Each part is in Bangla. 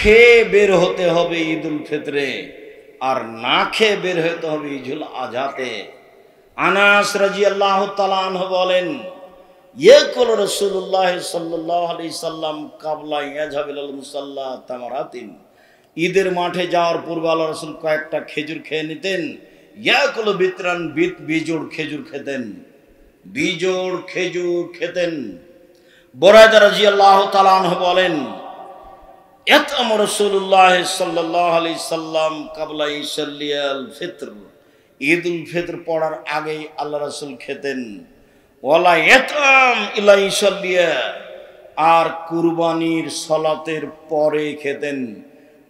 খেয়ে বের হতে হবে ঈদুল ফিতরে, আর না খেয়ে বের হতে হবে ঈদুল আজহাতে। আনাস রাদিয়াল্লাহু তাআলা আনহু বলেন, ইয়াকুল রাসূলুল্লাহ সাল্লাল্লাহু আলাইহি সাল্লাম ক্বাবলা ইয়াযহাবিল মুসাল্লা তামারাতিন, ঈদের মাঠে যাওয়ার পূর্বে আল্লাহ রাসূল কয়েকটা খেজুর খেয়ে নিতেন। ইয়াকুল বিতরান, বিজোড় খেজুর খেতেন, বিজোড় খেজুর খেতেন। বুরায়দা রাদিয়াল্লাহু তাআলা আনহু বলেন, ইয়াতাম রাসূলুল্লাহ সাল্লাল্লাহু আলাইহি সাল্লাম ক্বাবলা ইসাল্লিয়াল ফিতর, ঈদুল ফিতর পড়ার আগেই আল্লাহ রাসূল খেতেন। ওয়ালা ইয়াতাম ইলা ইসাল্লিয়া, আর কুরবানির সালাতের পরে খেতেন।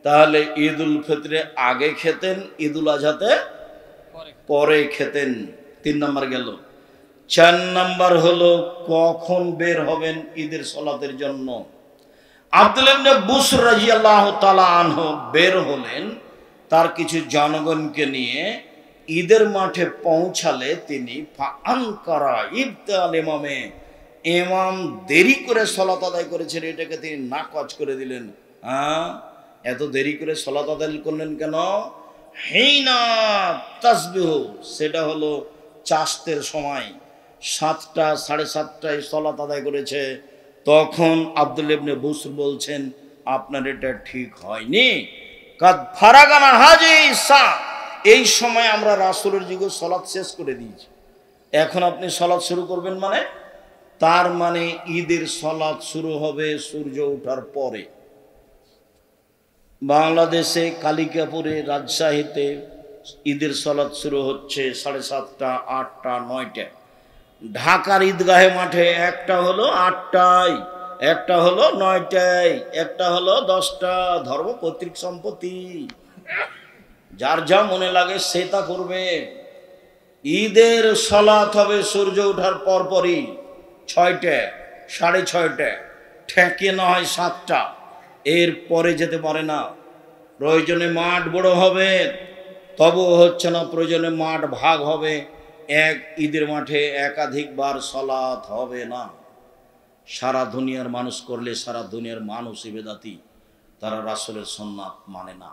তাহলে ঈদুল ফিতরে আগে খেতেন, ঈদুল আজহাতে পরে খেতেন। 3 নাম্বার গেল। 4 নাম্বার হলো কখন বের হবেন ঈদের সালাতের জন্য। আব্দুল্লাহ ইবনে বুসর রাদিয়াল্লাহু তাআলা আনহু বের হলেন তার কিছু জনগণকে নিয়ে। ঈদের মাঠে পৌঁছালে তিনি ফাআনকারা ইবতাল ইমামে, ইমাম দেরি করে সালাত আদায় করেছেন, এটাকে তিনি নাকচ করে দিলেন। এত দেরি করে সালাত আদায় করলেন কেন? হিনা তাসবিহ, সেটা হলো চাশতের সময়, 7টা 7:30টায় সালাত আদায় করেছে। তখন আব্দুল্লাহ ইবনে বুসর বলছেন, আপনার এটা ঠিক হয়নি। কাদ ফারাগানা হাজি সা, এই সময় আমরা রাসূলের যুগে সালাত শেষ করে দিয়েছি, এখন আপনি সালাত শুরু করবেন মানে? তার মানে ঈদের সালাত শুরু হবে সূর্য ওঠার পরে। বাংলাদেশে কালিকাপুরে, রাজশাহীতে ঈদের সালাত শুরু হচ্ছে 7:30টা, 8টা, 9টা। ঢাকার ঈদগাহে মাঠে একটা হলো 8টায়, একটা হলো 9টায়, একটা হলো 10টা। ধর্ম পৈতৃক সম্পত্তি, যার যা মনে লাগে সে তা করবে। ঈদের সালাত হবে সূর্য ওঠার পরপরই, 6টা, 6:30টা, ঠেকে না হয় 7টা, এর পরে যেতে পারে না। প্রয়োজনে মাঠ বড় হবে, তবুও হচ্ছে না। প্রয়োজনে মাঠ ভাগ হবে, এক ঈদের মাঠে একাধিকবার সালাত হবে না। সারা দুনিয়ার মানুষ করলে সারা দুনিয়ার মানুষই বেদাতি, তারা রাসূলের সুন্নাত মানে না।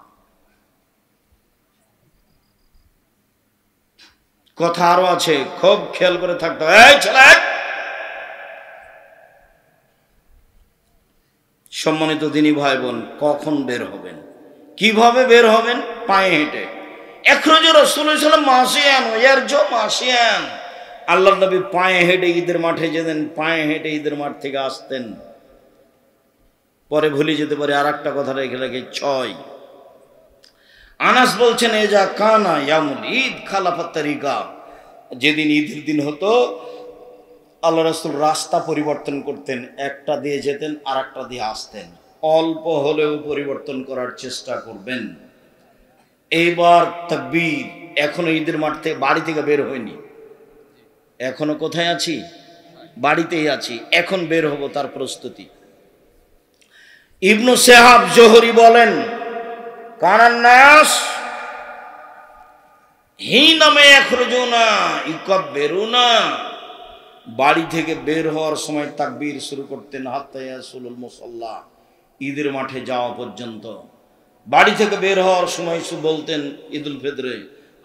কথা আরো আছে, খুব খেয়াল করে থাকতে হবে। এই ছেলে, সম্মানিত দিনী ভাই বোন, কখন বের হবেন, কিভাবে বের হবেন? পায়ে হেঁটে। এখরজু রাসূলুল্লাহ সাল্লাল্লাহু আলাইহি ওয়াসাল্লাম ইয়ারজু মাসিয়ান, আল্লাহর নবী পায়ে হেঁটে ঈদের মাঠে যেতেন, পায়ে হেঁটে ঈদের মাঠ থেকে আসতেন। পরে ভুলে যেতে পারে আর একটা কথা রেখে রেখে 6। আনাস বলছেন, এজা কানা ইয়ামুল ঈদ খালাফাত তারিকা, যেদিন ঈদের দিন হতো আল্লাহ রাসূল রাস্তা পরিবর্তন করতেন, একটা দিয়ে যেতেন আর একটা দিয়ে আসতেন। অল্প হলেও পরিবর্তন করার চেষ্টা করবেন। এইবার তাকবীর, এখনো ঈদের মাঠ থেকে, বাড়ি থেকে বের হয়নি, এখনো কোথায় আছি? বাড়িতেই আছি, এখন বের হব, তার প্রস্তুতি। ইবনু শিহাব জোহরি বলেন, কানান নাস হিনা মে ইয়াখরুজুনা ইকাব্বিরুনা, বাড়ি থেকে বের হওয়ার সময় তাকবীর শুরু করতেন, হাত্তা ইয়াসুলুল মুসাল্লা, ঈদের মাঠে যাওয়া পর্যন্ত। বাড়ি থেকে বের হওয়ার সময় বলতেন ঈদুল ফিতরে,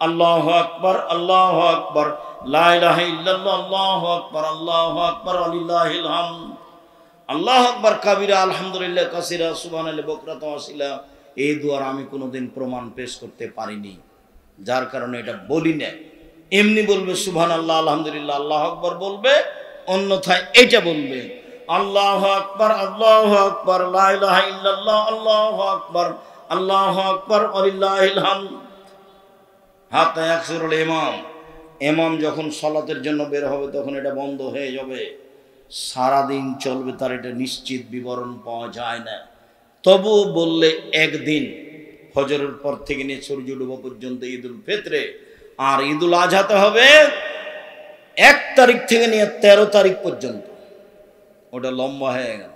আল্লাহু আকবার, আল্লাহু আকবার, লা ইলাহা ইল্লাল্লাহ, আল্লাহু আকবার, আল্লাহু আকবার, ওয়ালিল্লাহিল হামদ, আল্লাহু আকবার কাবীরা, আলহামদুলিল্লাহ কাসীরা, সুবহানাল্লাহি বুকরাতাও আসিলা। এই দুয়ার আমি কোনোদিন প্রমাণ পেশ করতে পারিনি, যার কারণে এটা বলি না। এমনি বলবে সুবহানাল্লাহ, আলহামদুলিল্লাহ, আল্লাহু আকবার বলবে, অন্যথায় এটা বলবে আল্লাহু আকবার, আল্লাহু আকবার, লা ইলাহা ইল্লাল্লাহ, আল্লাহু আকবার, আল্লাহু আকবার, ওয়ালিল্লাহিল হামদ। হাত্তা ইয়াকসুরুল ইমাম, ইমাম যখন সালাতের জন্য বের হবে তখন এটা বন্ধ হয়ে যাবে। সারাদিন চলবে, তার এটা নিশ্চিত বিবরণ পাওয়া যায় না। তবুও বললে একদিন, ফজরের পর থেকে নিয়ে সূর্য ডোবা পর্যন্ত ঈদুল ফিতরে, আর ঈদুল আজহাতে হবে 1 তারিখ থেকে নিয়ে 13 তারিখ পর্যন্ত। ওটা লম্বা হয়ে গেল।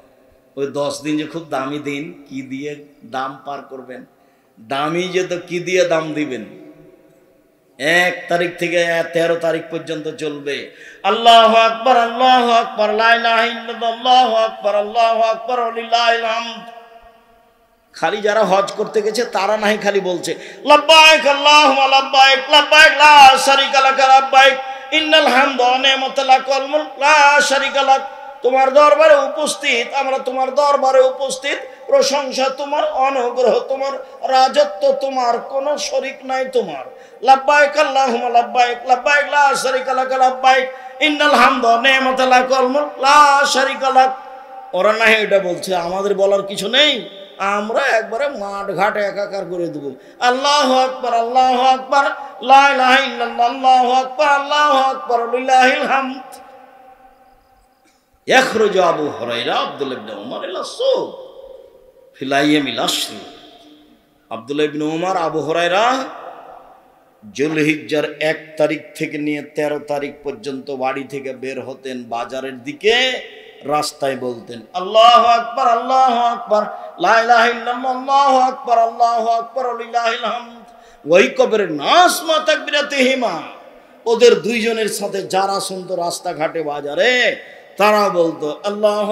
ওই 10 দিন যে খুব দামি দিন, কি দিয়ে দাম পার করবেন? দামি যে, তো কি দিয়ে দাম দিবেন? 1 তারিখ থেকে 13 তারিখ পর্যন্ত চলবে। আল্লাহু আকবার, আল্লাহু আকবার, লা ইলাহা ইল্লাল্লাহ, আল্লাহু আকবার, আল্লাহু আকবার, ওয়ালিল্লাহিল হামদ। খালি যারা হজ করতে গেছে তারা নাই খালি বলছে লাব্বাইক আল্লাহুম্মা লাব্বাইক লাব্বাইক লা শারীকা লাক লাব্বাইক ইন্নাল হামদা ওয়া নি'মাতা লাক ওয়াল মুলক লা শারীকা লাক। তোমার দরবারে উপস্থিত, আমরা তোমার দরবারে উপস্থিত, প্রশংসা তোমার, অনুগ্রহ তোমার, রাজত্ব তোমার, কোনো শরীক নাই তোমার। লাব্বাইক আল্লাহুম্মা লাব্বাইক লাব্বাইক লা শারীকা লাক লাব্বাইক ইন্নাল হামদা ওয়া নি'মাতা লাক ওয়াল মুলক লা শারীকা লাক। ওরা না এটা বলছে, আমাদের বলার কিছু নেই, আমরা একবারে মাঠ ঘাটে একাকার করে দেব। আল্লাহু আকবার আল্লাহু আকবার লা ইলাহা ইল্লাল্লাহ আল্লাহু আকবার আল্লাহু আকবার লিল্লাহিল হামদ। ইখরুজু আবু হুরায়রা আব্দুল্লাহ ইবনে উমর ইলা সুক ফিল আইয়ামিল আশর। আব্দুল্লাহ ইবনে উমর আবু হুরায়রা যুলহিজ্জার 1 তারিখ থেকে নিয়ে 13 তারিখ পর্যন্ত বাড়ি থেকে বের হতেন, বাজারের দিকে রাস্তায় বলতেন আল্লাহু আকবার আল্লাহু আকবার লা ইলাহা ইল্লাল্লাহ আল্লাহু আকবার আল্লাহু আকবার লিল্লাহিল হামদ। ওই কবরের নাস মা তাকবীরাতিহিমা, ওদের দুইজনের সাথে যারা শুনতো রাস্তাঘাটে বাজারে তারা বলতো আল্লাহু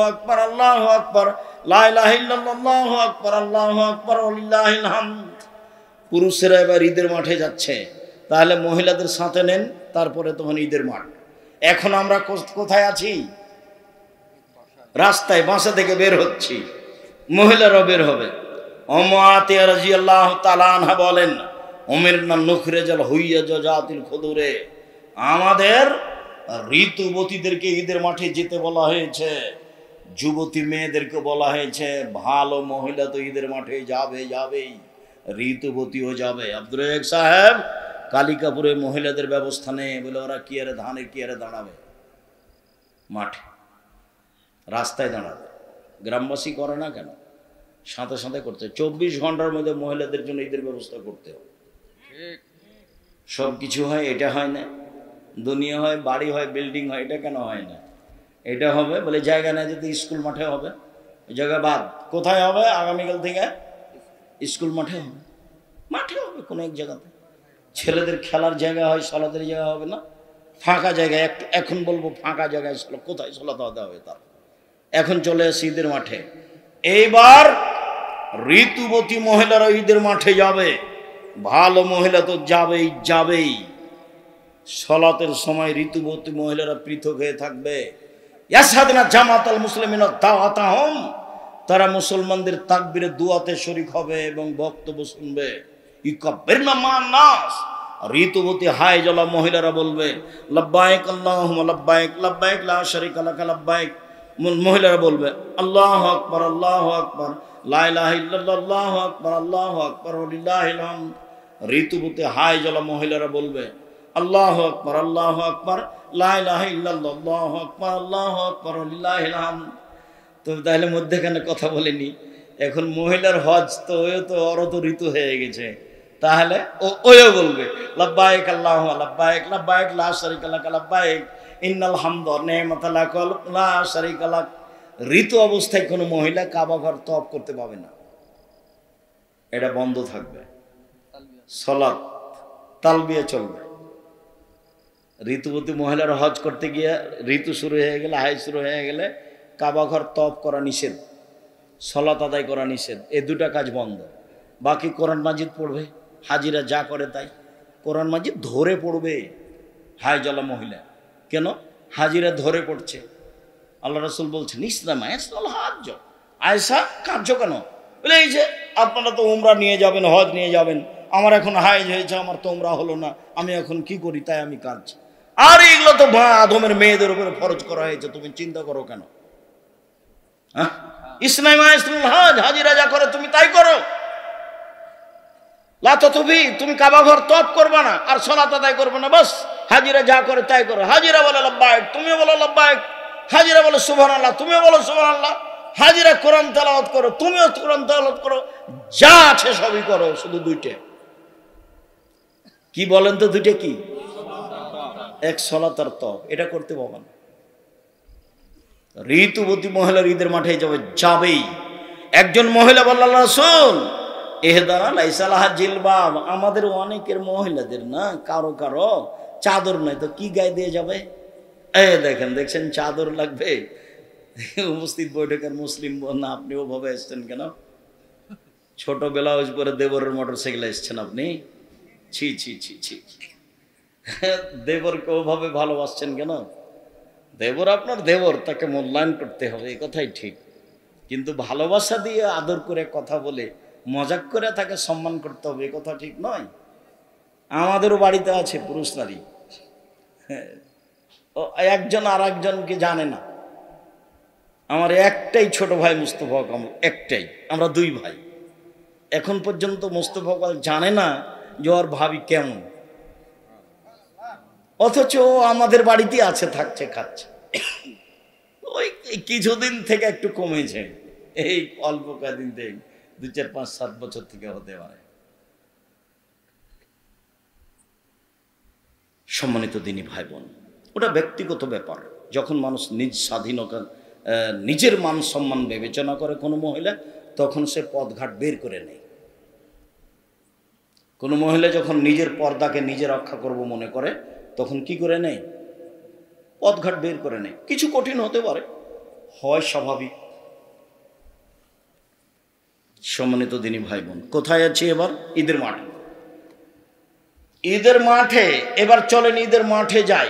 আকবার লা ইলাহা ইল্লাল্লাহ আল্লাহু আকবার লিল্লাহিল হামদ। পুরুষেরা এবার ঈদের মাঠে যাচ্ছে, তাহলে মহিলাদের সাথে নেন, তারপরে তখন ঈদের মাঠ। এখন আমরা কোথায় আছি? রাস্তায়, বাসা থেকে বের হচ্ছি, মহিলারাও বের হবে। উম্মাতিয়া রাদিয়াল্লাহু তাআলা আনহা বলেন উমিরনা নুখরিজাল হুইয়া জাতিল খুদুরে, আমাদের ঋতুবতীদেরকে ঈদের মাঠে যেতে বলা হয়েছে, যুবতী মেয়েদেরকে বলা হয়েছে, ভালো মহিলা তো ঈদের মাঠে যাবেই, ঋতুবতীও যাবে। আব্দুর রাজ্জাক সাহেব কালিকাপুরে মহিলাদের ব্যবস্থা নেই বলে ওরা কি আরে ধানের কি আরে দাঁড়াবে মাঠে, রাস্তায় দাঁড়াবে। গ্রামবাসী করে না কেন? সাথে সাথে করতে 24 ঘন্টার মধ্যে মহিলাদের জন্য ঈদের ব্যবস্থা করতে হবে। সব কিছু হয়, এটা হয় না, দুনিয়া হয়, বাড়ি হয়, বিল্ডিং হয়, এটা কেন হয় না? এটা হবে বলে জায়গা না, যেতে স্কুল মাঠে হবে, জায়গা বাদ। কোথায় হবে? আগামীকাল থেকে স্কুল মাঠে হবে, কোনো এক জায়গাতে। ছেলেদের খেলার জায়গা হয়, সলাতের জায়গা হবে না, ফাঁকা জায়গায়। এখন বলবো ফাঁকা জায়গায় কোথায় সলাতে হতে হবে তার। এখন চলে আসে ঈদের মাঠে। এইবার ঋতুবতী মহিলারা ঈদের মাঠে যাবে, ভালো মহিলা তো যাবেই। সলাতের সময় ঋতুবতী মহিলারা পৃথক হয়ে থাকবে। ইয়াসাদনা জামাতাল মুসলিমিনা দাওয়াতাহুম, তারা মুসলমানদের তাকবীরে দুয়াতে শরীক হবে এবং বক্তব্য শুনবে। ইকাব্বিরনা মান নাস, ঋতুবতী হায় জলা মহিলারা বলবে লাব্বাইক আল্লাহুম্মা লাব্বাইক লাব্বাইক লা শারীকা লাক লাব্বাইক। মহিলারা বলবে আল্লাহু আকবার লা ইলাহা ইল্লাল্লাহ আল্লাহু আকবার লিল্লাহিল হামদ। ঋতুবতী হায় জলা মহিলারা বলবে আল্লাহু আকবার লা ইলাহা ইল্লাল্লাহ আল্লাহু আকবার লিল্লাহিল হামদ। তো তাহলে মধ্যখানে কথা বলেনি, এখন মহিলার হজ তো ওরও তো ঋতু হয়ে গেছে, তাহলে ওও বলবে লাব্বাইক আল্লাহুম্মা লাব্বাইক লা শারীকা লাক লাব্বাইক ইন্নাল হামদা ওয়া নি'মাতা লাক লা শারীকা লাক। ঋতু অবস্থায় কোনো মহিলা কাবা ঘর তওয়াফ করতে পাবে না, এটা বন্ধ থাকবে। সালাত তালবিয়া চলবে। ঋতুবতী মহিলার হজ করতে গিয়ে ঋতু শুরু হয়ে গেলে, হাই শুরু হয়ে গেলে কাবা ঘর তওয়াফ করা নিষেধ, সালাত আদায় করা নিষেধ, এই দুটা কাজ বন্ধ। বাকি কোরআন মাজিদ পড়বে, হাজিরা যা করে তাই কোরআন মাজিদ ধরে পড়বে। হায় জলা মহিলা কেন? হাজিরা ধরে পড়ছে। আল্লাহ রাসূল বলছেন ইসলাম হাজ, আয়েশা কাঁদছো কেন? বলে এই যে আপনারা তো উমরা নিয়ে যাবেন, হজ নিয়ে যাবেন, আমার এখন হাইজ হয়েছে, আমার তো উমরা হলো না, আমি এখন কি করি, তাই আমি কাঁদছি। আর এগুলো তো আদমের মেয়েদের উপরে ফরজ করা হয়েছে, তুমি চিন্তা করো কেন? হ্যাঁ, ইসলাম হাজ, হাজিরা যা করে তুমি তাই করো। তুমি কাবা ঘর তওয়াফ করবে না আর সালাত আদায় করবে না, বাস হাজিরা যা করে তাই করো। হাজিরা বলে লাব্বাইক, তুমিও বলো লাব্বাইক। হাজিরা বলে সুবহানাল্লাহ, তুমিও বলো সুবহানাল্লাহ। হাজিরা কোরআন তেলাওয়াত করো, তুমিও কোরআন তেলাওয়াত করো, যা আছে সবই করো, শুধু দুইটা কি বলেন তো? দুইটা কি? এক সালাত আর তওয়াফ, এটা করতে পারবে না। ঋতুবতী মহিলার ঈদের মাঠে যাবেই। একজন মহিলা বলল আল্লাহ রাসূল এহদারা লাইসা লাহা জিলবাব, আমাদের অনেকের মহিলাদের না কারো চাদর নাই, তো কি গায়ে দিয়ে যাবে? দেখছেন চাদর লাগবে। উপস্থিত বৈঠকের মুসলিম না, আপনি ওভাবে এসছেন কেন? ছোট ব্লাউজ পরে দেবরের মোটরসাইকেলে এসছেন আপনি, ছি ছি ছি ছি। দেবরকে ওভাবে ভালোবাসছেন কেন? দেবর আপনার দেবর, তাকে মূল্যায়ন করতে হবে, এই কথাই ঠিক। কিন্তু ভালোবাসা দিয়ে আদর করে কথা বলে মজাক করে তাকে সম্মান করতে হবে, এ কথা ঠিক নয়। আমাদেরও বাড়িতে আছে পুরুষ নারী, একজন আর একজনকে জানে না। আমার একটাই ছোট ভাই মুস্তফা কামাল, একটাই, আমরা দুই ভাই। এখন পর্যন্ত মুস্তফা কামাল জানে না যে ওর ভাবি কেমন, অথচ আমাদের বাড়িতে আছে, থাকছে, খাচ্ছে। ওই কিছুদিন থেকে একটু কমেছে, এই অল্প কয়েকদিন থেকে, 2, 4, 5, 7 বছর থেকে হতে পারে। সম্মানিত দিনী ভাই বোন, ওটা ব্যক্তিগত ব্যাপার। যখন মানুষ নিজ স্বাধীনতা, নিজের মান সম্মান বিবেচনা করে কোনো মহিলা, তখন সে পথঘাট বের করে নেয়। কোনো মহিলা যখন নিজের পর্দাকে নিজে রক্ষা করব মনে করে, তখন কি করে নেয়? পথঘাট বের করে নেয়। কিছু কঠিন হতে পারে, হয় স্বাভাবিক। সম্মানিত দিনী ভাই বোন, কোথায় আছি এবার? ঈদের মাঠে। ঈদের মাঠে এবার চলেন, ঈদের মাঠে যাই।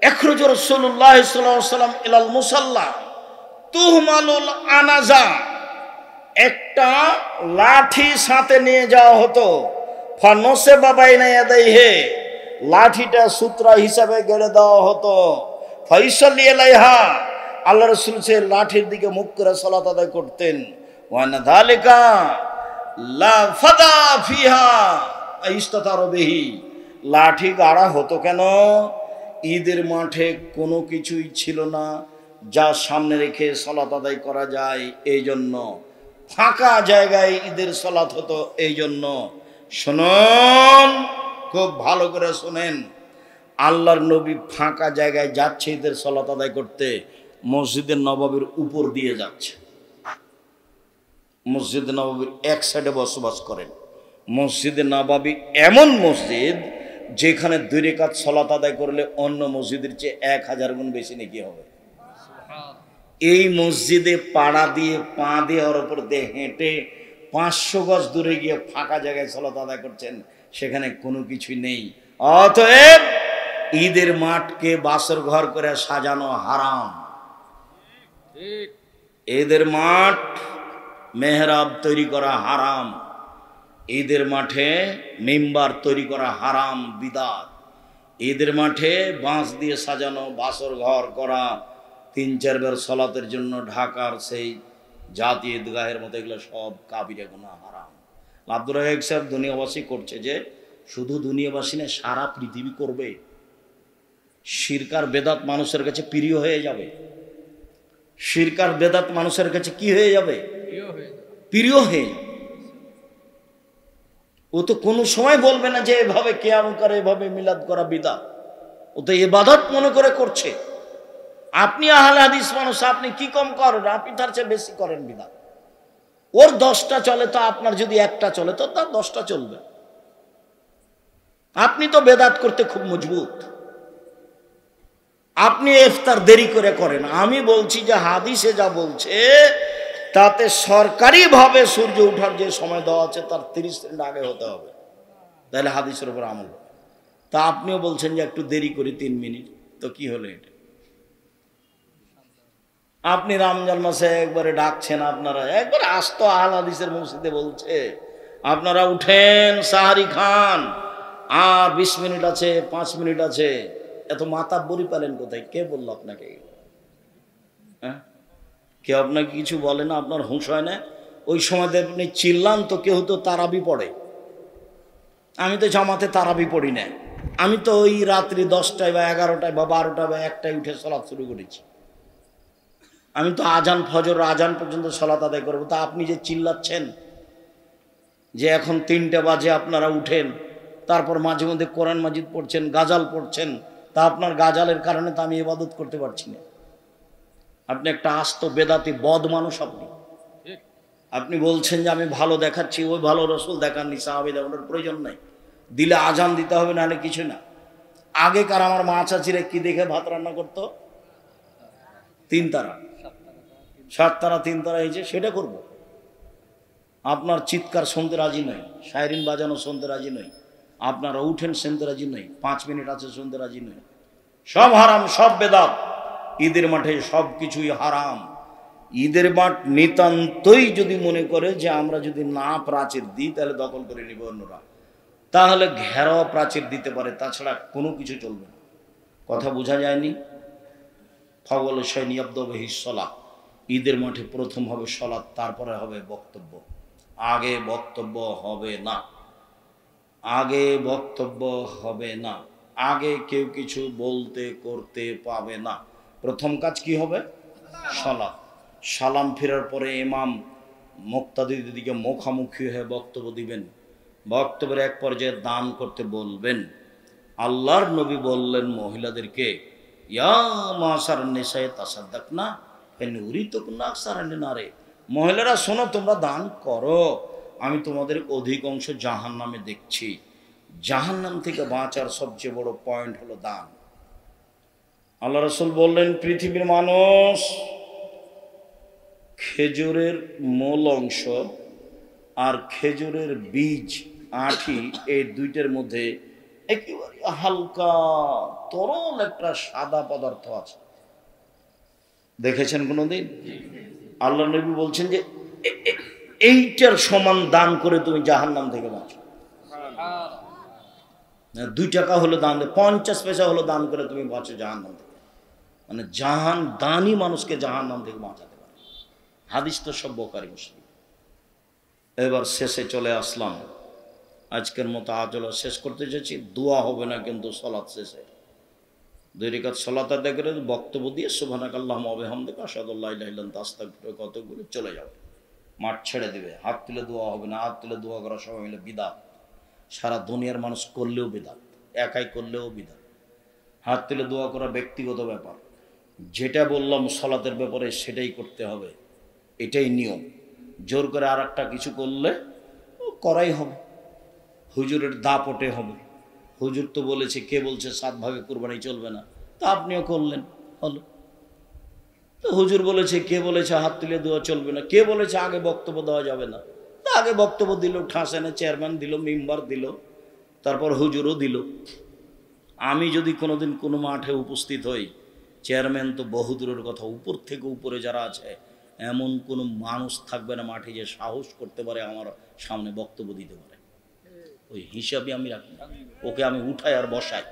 ইখরুজ রাসূলুল্লাহ সাল্লাল্লাহু আলাইহি ওয়াসাল্লাম ইলাল মুসাল্লা তুহমালুল আনাজা, একটা লাঠি সাথে নিয়ে যাওয়া হতো। ফানসে বাবাইনা ইয়াদাইহি, লাঠিটা সূত্রা হিসাবে গেড়ে দেওয়া হতো। ফাইসাল্লি আলাইহা, আল্লাহ রাসূল সে লাঠির দিকে মুখ করে সালাত আদায় করতেন। ওয়া নাযালিকা লা ফাদা ফিহা ইস্তাতার বিহি, লাঠি গাড়া হতো কেন? ঈদের মাঠে কোনো কিছুই ছিল না যা সামনে রেখে সালাত আদায় করা যায়, এই জন্য ফাঁকা জায়গায় ঈদের সালাত হতো। এই জন্য শুনুন, খুব ভালো করে শুনেন, আল্লাহর নবী ফাঁকা জায়গায় যাচ্ছে ঈদের সালাত আদায় করতে, মসজিদের নববীর উপর দিয়ে যাচ্ছে। মসজিদে নববীর এক সাইডে বসবাস করেন। মসজিদে নববী এমন মসজিদ যেখানে 2 রাকাত সালাত আদায় করলে অন্য মসজিদের চেয়ে 1000 গুণ বেশি নেকি হবে। এই মসজিদে পাড়া দিয়ে, পা দিয়ে, ওর উপর দিয়ে হেঁটে 500 গজ দূরে গিয়ে ফাঁকা জায়গায় সালাত আদায় করছেন, সেখানে কোনো কিছুই নেই। অতএব ঈদের মাঠকে বাসর ঘর করে সাজানো হারাম। ঈদের মাঠ মেহরাব তৈরি করা হারাম। ঈদের মাঠে মিম্বার তৈরি করা হারাম, বিদআত। ঈদের মাঠে বাঁশ দিয়ে সাজানো বাসর ঘর করা, 3-4 বার সালাতের জন্য ঢাকার সেই জাতীয় ঈদগাহের মতো, এগুলো সব কাবিরা গুনাহ, হারাম। আব্দুর রাজ্জাক সাহেব দুনিয়াবাসী করছে যে, শুধু দুনিয়াবাসী না, সারা পৃথিবী করবে। শিরক আর বেদাত মানুষের কাছে প্রিয় হয়ে যাবে। শিরক আর বেদাত মানুষের কাছে কি হয়ে যাবে? প্রিয় হয়ে যাবে। ও তো কোনো সময় বলবে না যে এভাবে কিয়াম করে, এভাবে মিলাদ করা বিদআত। ও তো ইবাদত মনে করে করছে। আপনি আহলে হাদিস মানুষ, আপনি কি কম করেন? আপনি তার চেয়ে বেশি করেন বিদআত। ওর 10টা চলে, তো আপনার যদি একটা চলে তো তার 10টা চলবে। আপনি তো বেদাত করতে খুব মজবুত। আপনি ইফতার দেরি করে করেন। আমি বলছি যে হাদিসে যা বলছে তাতে সরকারিভাবে সূর্য ওঠার যে সময় দেওয়া আছে তার 30 মিনিট আগে হতে হবে, তাহলে হাদিসের উপর আমল। তা আপনিও বলছেন যে একটু দেরি করি 3 মিনিট, তো কি হলো এটা? আপনি রমজান মাসে একবারে ডাকছেন, আপনারা একবারে আস্ত আহলে হাদিসের মসজিদে বলছে আপনারা উঠেন, সাহারি খান, আর 20 মিনিট আছে, 5 মিনিট আছে। এত মাতাব্বরি পেলেন কোথায়? কে বললো আপনাকে? হ্যাঁ, কেউ আপনাকে কিছু বলে না? আপনার হুঁশ হয় না? ওই সময় আপনি চিল্লান তো কেউ তো তারাবি পড়ে। আমি তো জামাতে তারাবি পড়ি না। আমি তো ওই রাত্রি 10টায় বা 11টায় বা 12টায় বা 1টায় উঠে সালাত শুরু করেছি। আমি তো আজান, ফজর আজান পর্যন্ত সালাত আদায় করবো। তা আপনি যে চিল্লাচ্ছেন যে এখন 3টে বাজে আপনারা উঠেন, তারপর মাঝে মধ্যে কোরআন মাজিদ পড়ছেন, গাজাল পড়ছেন, তা আপনার গাজালের কারণে তো আমি ইবাদত করতে পারছি না। আপনি একটা আস্ত বেদাতি বদ মানুষ। আপনি বলছেন যে আমি ভালো দেখাচ্ছি, ওই ভালো রসুল দেখাননি, সাহাবী দেখানোর প্রয়োজন নাই। দিলে আজান দিতে হবে, নাহলে কিছু না। আগেকার আমার মা চাচিরা কি দেখে ভাত রান্না করতো? 3 তারা, 7 তারা, 3 তারা হয়েছে, সেটা করব। আপনার চিৎকার শুনতে রাজি নই, সাইরিন বাজানো শুনতে রাজি নই, আপনারা উঠেন শুনতে রাজি নই, 5 মিনিট আছে শুনতে রাজি নই। সব হারাম, সব বেদাত। ঈদের মাঠে সব কিছুই হারাম। ঈদের মাঠ নিতান্তই যদি মনে করে যে আমরা যদি না প্রাচীর দিই তাহলে দখল করে নিব অন্যরা, তাহলে ঘেরাও প্রাচীর দিতে পারে, তাছাড়া কোনো কিছু চলবে না। কথা বোঝা যায়নি? ফগল শৈনী আব্দহিসলা, ঈদের মাঠে প্রথম হবে সলাৎ, তারপরে হবে বক্তব্য। আগে বক্তব্য হবে না, আগে বক্তব্য হবে না, আগে কেউ কিছু বলতে করতে পাবে না। প্রথম কাজ কি হবে? সালাত। সালাম ফেরার পরে ইমাম মুক্তাদিদের দিকে মুখামুখি হয়ে বক্তব্য দিবেন। বক্তব্যের এক পর্যায়ে দান করতে বলবেন। আল্লাহর নবী বললেন মহিলাদেরকে, ইয়া মাসার নিসায়ে তাসাদ্দাকনা ফাইন উরিতুকুন্না আকসারান নারে, মহিলারা শোনো, তোমরা দান করো, আমি তোমাদের অধিক অংশ জাহান্নামে দেখছি। জাহান্নাম থেকে বাঁচার সবচেয়ে বড় পয়েন্ট হলো দান। আল্লাহ রাসূল বললেন, পৃথিবীর মানুষ খেজুরের মূল অংশ আর খেজুরের বীজ আঁটি, এই দুইটার মধ্যে একেবারে হালকা তরল একটা সাদা পদার্থ আছে। দেখেছেন কোনোদিন? আল্লাহ নবী বলছেন যে এইটার সমান দান করে তুমি জাহান্নাম থেকে বাঁচো। 2 টাকা হলো দান, 50 পয়সা হলো দান করে তুমি বাঁচো জাহান্নাম থেকে। মানে দানই মানুষকে জাহান্নাম থেকে বাঁচাতে পারে। হাদিস তো সব বুখারী মুসলিম। এবার শেষে চলে আসলাম, আজকের মতো আজল শেষ করতে চাইছি। দোয়া হবে না কিন্তু সালাত শেষে 2 রাকাত সালাত আদায় করে বক্তব্য দিয়ে সুবহানাকাল্লাহুম্মা ওয়া বিহামদিকা আশহাদু আল্লা ইলাহা ইল্লা আনতা আস্তাগফিরুকা কতগুলো চলে যাবে, মাঠ ছেড়ে দিবে। হাত তুলে দোয়া হবে না, হাত তুলে দোয়া করা সবাই মিলে বিদআত। সারা দুনিয়ার মানুষ করলেও বিদআত, একাই করলেও বিদআত। হাত তুলে দোয়া করা ব্যক্তিগত ব্যাপার। যেটা বললাম সালাতের ব্যাপারে সেটাই করতে হবে, এটাই নিয়ম। জোর করে আর একটা কিছু করলে করাই হবে। হুজুরের দাপটে হবে। হুজুর তো বলেছে, কে বলছে 7 ভাগে কুরবানি চলবে না, তা আপনিও করলেন, হলো। তো হুজুর বলেছে, কে বলেছে হাত তুলে দেওয়া চলবে না, কে বলেছে আগে বক্তব্য দেওয়া যাবে না, তা আগে বক্তব্য দিল, ঠাসেনে চেয়ারম্যান দিল, মেম্বার দিল, তারপর হুজুরও দিল। আমি যদি কোনোদিন কোনো মাঠে উপস্থিত হই, চেয়ারম্যান তো বহুদূরের কথা, উপর থেকে উপরে যারা আছে এমন কোনো মানুষ থাকবে না মাঠে যে সাহস করতে পারে আমার সামনে বক্তব্য দিতে পারে। ওই হিসাবে আমি রাখি, ওকে আমি উঠাই আর বসাই,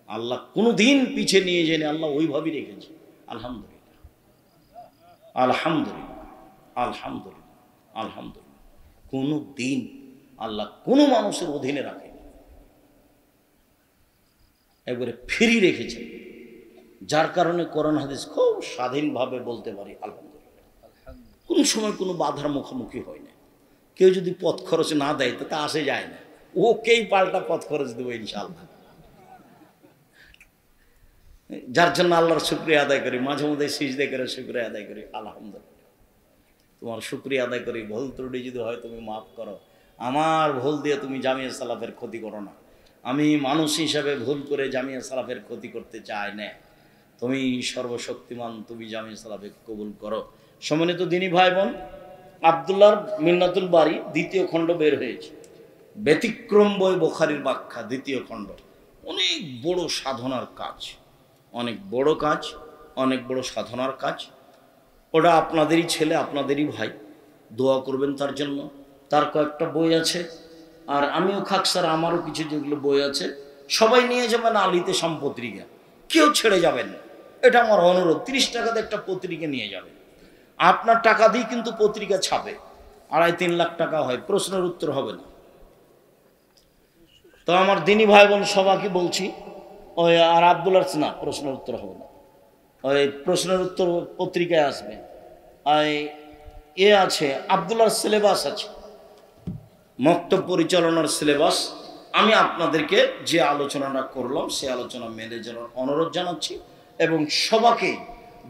আল্লাহ কোনো দিন পিছিয়ে নিয়ে যায়নি, আল্লাহ ওইভাবেই রেখেছে। আলহামদুলিল্লাহ, আলহামদুলিল্লাহ, আলহামদুলিল্লাহ, আলহামদুলিল্লাহ। কোনো দিন আল্লাহ কোনো মানুষের অধীনে রাখেনি, একবারে ফ্রি রেখেছে। যার কারণে কোরআন হাদিস খুব স্বাধীনভাবে বলতে পারি আলহামদুলিল্লাহ। কোনো সময় কোনো বাধার মুখোমুখি হয় না। কেউ যদি পথ খরচ না দেয় তো তা আসে যায় না, ওকেই পাল্টা পথ খরচ দেবো ইনশাআল্লাহ। যার জন্য আল্লাহর শুকরিয়া আদায় করি, মাঝে মধ্যে সিজদা করে শুকরিয়া আদায় করি। আলহামদুলিল্লাহ, তোমার শুকরিয়া আদায় করি। ভুল ত্রুটি যদি হয় তুমি মাফ করো, আমার ভুল দিয়ে তুমি জামিয়া সালাফের ক্ষতি করো না। আমি মানুষ হিসাবে ভুল করে জামিয়া সালাফের ক্ষতি করতে চাই না। তুমি সর্বশক্তিমান, তুমি জামিয়া সালাফে কবুল করো। সম্মানিত দিনী ভাই বোন, আব্দুল্লাহর মিন্নাতুল বারী 2য় খণ্ড বের হয়েছে। ব্যতিক্রম বই বুখারীর ব্যাখ্যা 2য় খণ্ড। অনেক বড় সাধনার কাজ, অনেক বড় কাজ, অনেক বড় সাধনার কাজ। ওটা আপনাদেরই ছেলে, আপনাদেরই ভাই, দোয়া করবেন তার জন্য। তার কয়েকটা বই আছে, আর আমিও খাকসার আমারও কিছু যেগুলো বই আছে, সবাই নিয়ে যাবেন আলিতে সম্পত্রিকা, কেউ ছেড়ে যাবেন না, এটা আমার অনুরোধ। 30 টাকাতে একটা পত্রিকা নিয়ে যাবেন। আপনার টাকা দিয়ে কিন্তু পত্রিকা ছাপে, 2.5-3 লাখ টাকা হয়, প্রশ্নের উত্তর হবে না। তো আমার দিনী ভাই বোন সবাইকে বলছি, ওই আর আব্দুল্লাহ না, প্রশ্নের উত্তর হবে না, ওই প্রশ্নের উত্তর পত্রিকায় আসবে। আছে আব্দুল্লাহর সিলেবাস আছে, মক্তব পরিচালনার সিলেবাস। আমি আপনাদেরকে যে আলোচনাটা করলাম সে আলোচনা মেনে যাওয়ার অনুরোধ জানাচ্ছি। এবং সবাইকে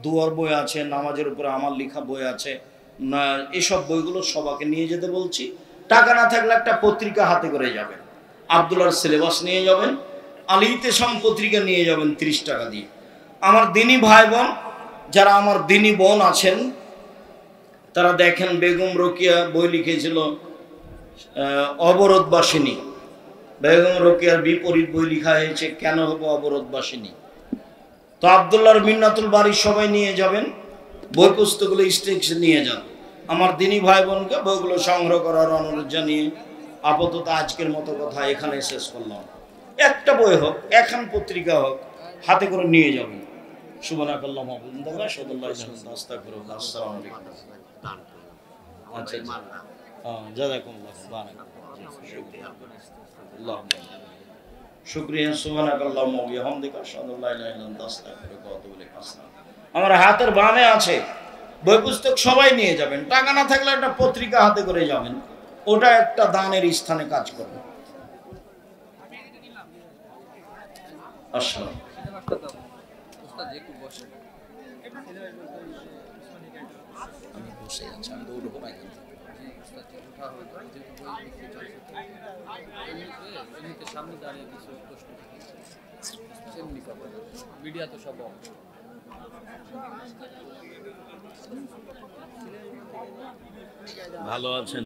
দুয়ার বই আছে, নামাজের উপরে আমার লেখা বই আছে, না এসব বইগুলো সবাইকে নিয়ে যেতে বলছি। টাকা না থাকলে একটা পত্রিকা হাতে করে যাবেন, আব্দুল্লাহর সিলেবাস নিয়ে যাবেন, আলিতে সম পত্রিকা নিয়ে যাবেন 30 টাকা দিয়ে। আমার দিনী ভাই বোন যারা আমার দিনী বোন আছেন, তারা দেখেন বেগম রোকেয়া বই লিখেছিল অবরোধবাসিনী। বেগম রোকেয়ার বিপরীত বই লেখা হয়েছে কেন হবো অবরোধবাসিনী। তো আব্দুল্লাহর মিন্নাতুল বাড়ি সবাই নিয়ে যাবেন, বই পুস্তকগুলো স্টেক্সে নিয়ে যান। আমার দিনী ভাই বোনকে বইগুলো সংগ্রহ করার অনুরোধ জানিয়ে আপাতত আজকের মতো কথা এখানে শেষ করলাম। একটা বই হোক, এখন পত্রিকা হোক, হাতে করে নিয়ে যাবেন। সুবহানাকাল্লাহুম্মা ওয়া বিহামদিকা আশহাদু আল্লা ইলাহা ইল্লা আনতা আস্তাগফিরুকা। আসসালামু আলাইকুম। আচ্ছা জাযাকুমুল্লাহ বারাকাতুহু। শুকরিয়া। সুবহানাকাল্লাহুম্মা ওয়া বিহামদিকা আশহাদু আল্লা ইলাহা ইল্লা আনতা আস্তাগফিরুকা ওয়া আতুবু ইলাইক। আসসালাম। আমার হাতের বামে আছে বই পুস্তক, সবাই নিয়ে যাবেন। টাকা না থাকলে একটা পত্রিকা হাতে করে যাবেন, ওটা একটা দানের স্থানে কাজ করবে। আসসালাম। আমি বসে আছি, আমি তো উঠবো না। সামনে দাঁড়িয়ে কিছু প্রশ্ন মিডিয়া তো সব ভালো আছেন।